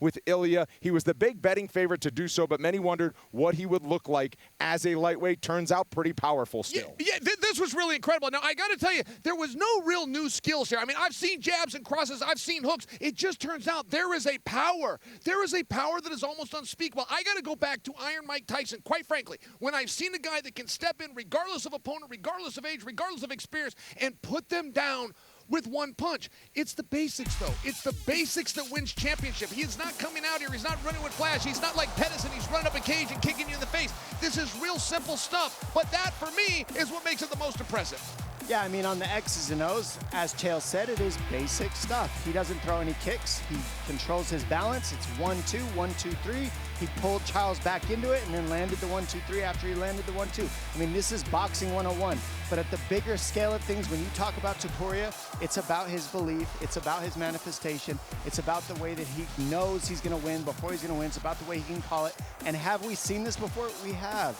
with Ilia. He was the big betting favorite to do so, but many wondered what he would look like as a lightweight. Turns out pretty powerful still. Yeah, this was really incredible. Now, I got to tell you, there was no real new skills here. I mean, I've seen jabs and crosses. I've seen hooks. It just turns out there is a power. There is a power that is almost unspeakable. I got to go back to Iron Mike Tyson. Quite frankly, when I've seen a guy that can step in regardless of opponent, regardless of age, regardless of experience, and put them down with one punch. It's the basics, though. It's the basics that wins championship. He is not coming out here. He's not running with flash. He's not like Pettis and he's running up a cage and kicking you in the face. This is real simple stuff, but that, for me, is what makes it the most impressive. Yeah, I mean, on the X's and O's, as Chael said, it is basic stuff. He doesn't throw any kicks. He controls his balance. It's 1-2, 1-2, 3. He pulled Charles back into it and then landed the 1-2-3 after he landed the 1-2. I mean, this is boxing 101. But at the bigger scale of things, when you talk about Topuria, it's about his belief. It's about his manifestation. It's about the way that he knows he's going to win before he's going to win. It's about the way he can call it. And have we seen this before? We have.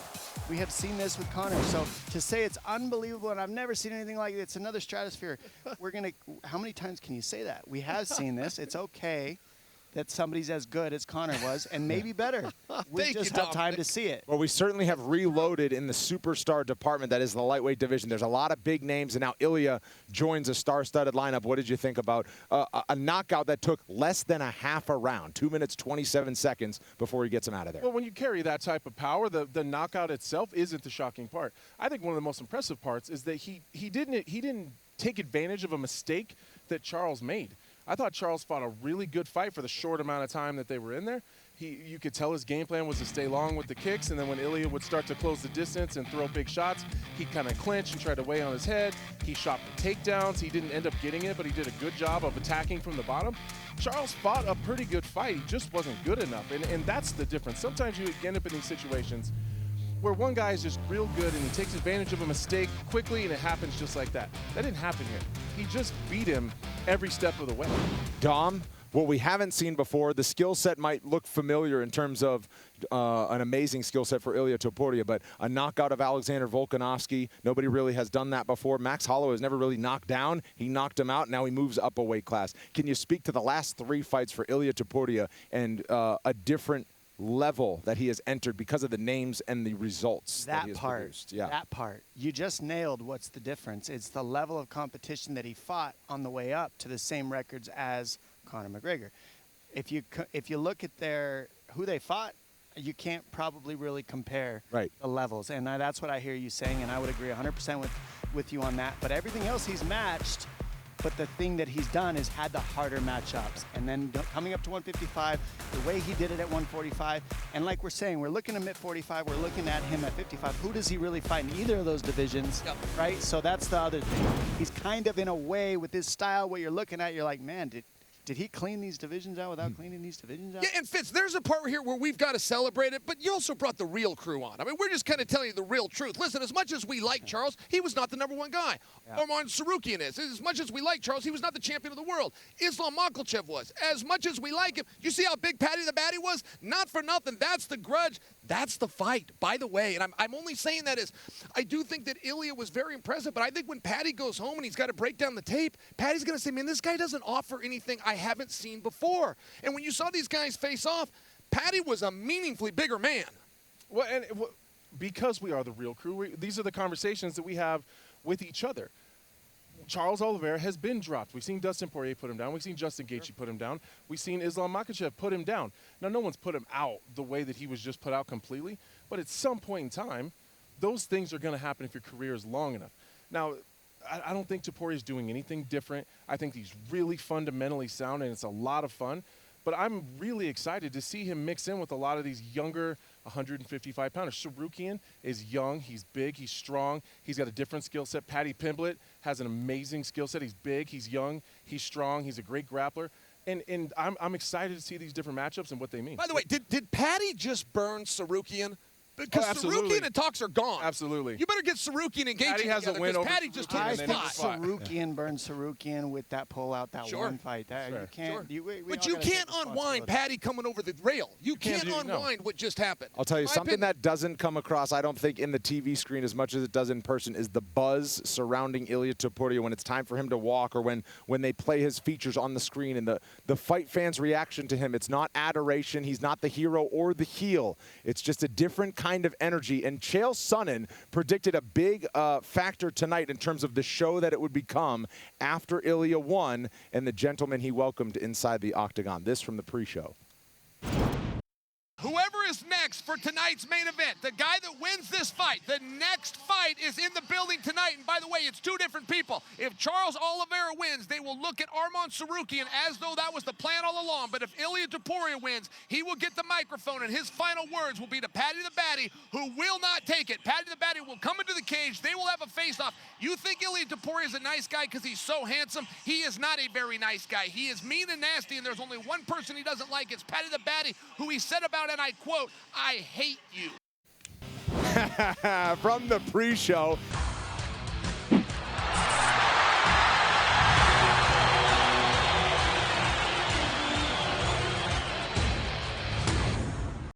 We have seen this with Conor. So to say it's unbelievable, and I've never seen anything like it, it's another stratosphere. How many times can you say that? We have seen this. It's okay that somebody's as good as Conor was, and maybe better. We just have time to see it. Well, we certainly have reloaded in the superstar department that is the lightweight division. There's a lot of big names, and now Ilia joins a star-studded lineup. What did you think about a knockout that took less than a half a round, 2 minutes, 27 seconds before he gets him out of there? Well, when you carry that type of power, the knockout itself isn't the shocking part. I think one of the most impressive parts is that he didn't take advantage of a mistake that Charles made. I thought Charles fought a really good fight for the short amount of time that they were in there. You could tell his game plan was to stay long with the kicks, and then when Ilia would start to close the distance and throw big shots, he'd kind of clinch and try to weigh on his head. He shot the takedowns. He didn't end up getting it, but he did a good job of attacking from the bottom. Charles fought a pretty good fight. He just wasn't good enough, and that's the difference. Sometimes you end up in these situations where one guy is just real good and he takes advantage of a mistake quickly and it happens just like that. That didn't happen here. He just beat him every step of the way. Dom, what we haven't seen before, the skill set might look familiar in terms of an amazing skill set for Ilia Topuria, but a knockout of Alexander Volkanovski, nobody really has done that before. Max Holloway has never really knocked down. He knocked him out. Now he moves up a weight class. Can you speak to the last 3 fights for Ilia Topuria and a different level that he has entered because of the names and the results that he has produced? Yeah. That part. You just nailed what's the difference. It's the level of competition that he fought on the way up to the same records as Conor McGregor. If you look at who they fought, you can't probably really compare the levels. And that's what I hear you saying, and I would agree 100% with you on that. But everything else he's matched. But the thing that he's done is had the harder matchups. And then coming up to 155, the way he did it at 145, and like we're saying, we're looking at him at 45, we're looking at him at 55. Who does he really fight in either of those divisions, right? So that's the other thing. He's kind of, in a way, with his style, what you're looking at, you're like, man, did he clean these divisions out without cleaning these divisions out? Yeah, and Fitz, there's a part here where we've got to celebrate it, but you also brought the real crew on. I mean, we're just kind of telling you the real truth. Listen, as much as we like Charles, he was not the #1 guy. Arman Sarukian is. As much as we like Charles, he was not the champion of the world. Islam Makhachev was. As much as we like him, you see how big Paddy the Baddy was? Not for nothing. That's the grudge. That's the fight, by the way. And I'm only saying that as I do think that Ilia was very impressive, but I think when Paddy goes home and he's got to break down the tape, Paddy's going to say, man, this guy doesn't offer anything I haven't seen before. And when you saw these guys face off, Paddy was a meaningfully bigger man. Well, and because we are the real crew, these are the conversations that we have with each other. Charles Oliveira has been dropped. We've seen Dustin Poirier put him down. We've seen Justin Gaethje put him down. We've seen Islam Makhachev put him down. Now, no one's put him out the way that he was just put out completely, but at some point in time, those things are going to happen if your career is long enough. Now, I don't think Topuria is doing anything different. I think he's really fundamentally sound, and it's a lot of fun. But I'm really excited to see him mix in with a lot of these younger 155-pounders. Sarukian is young. He's big. He's strong. He's got a different skill set. Paddy Pimblett has an amazing skill set. He's big. He's young. He's strong. He's a great grappler. And I'm excited to see these different matchups and what they mean. By the way, did Paddy just burn Sarukian? Because absolutely. Sarukian and Talks are gone. Absolutely. You better get Sarukian and Gaethje Paddy has a together, win because over Paddy just took I his think spot. Sarukian burned Sarukian with that pull out that Sure. one fight. That, Sure. You can't. Sure. We But all you gotta take can't unwind responsibility. Paddy coming over the rail. You can't can't do- unwind what just happened. I'll tell you In my something opinion. that doesn't come across, I don't think, in the TV screen as much as it does in person, is the buzz surrounding Ilia Topuria when it's time for him to walk, or when they play his features on the screen, and the fight fans' reaction to him. It's not adoration. He's not the hero or the heel. It's just a different kind of energy. And Chael Sonnen predicted a big factor tonight in terms of the show that it would become after Ilia won and the gentleman he welcomed inside the octagon. This from the pre-show. Whoever is next for tonight's main event, the guy that wins this fight, the next fight is in the building tonight. And by the way, it's two different people. If Charles Oliveira wins, they will look at Arman Sarukian as though that was the plan all along. But if Ilia Topuria wins, he will get the microphone, and his final words will be to Paddy the Baddy, who will not take it. Paddy the Baddy will come into the cage. They will have a face-off. You think Ilia Topuria is a nice guy because he's so handsome? He is not a very nice guy. He is mean and nasty, and there's only one person he doesn't like. It's Paddy the Baddy, who he said about, and I quote, "I hate you." From the pre-show.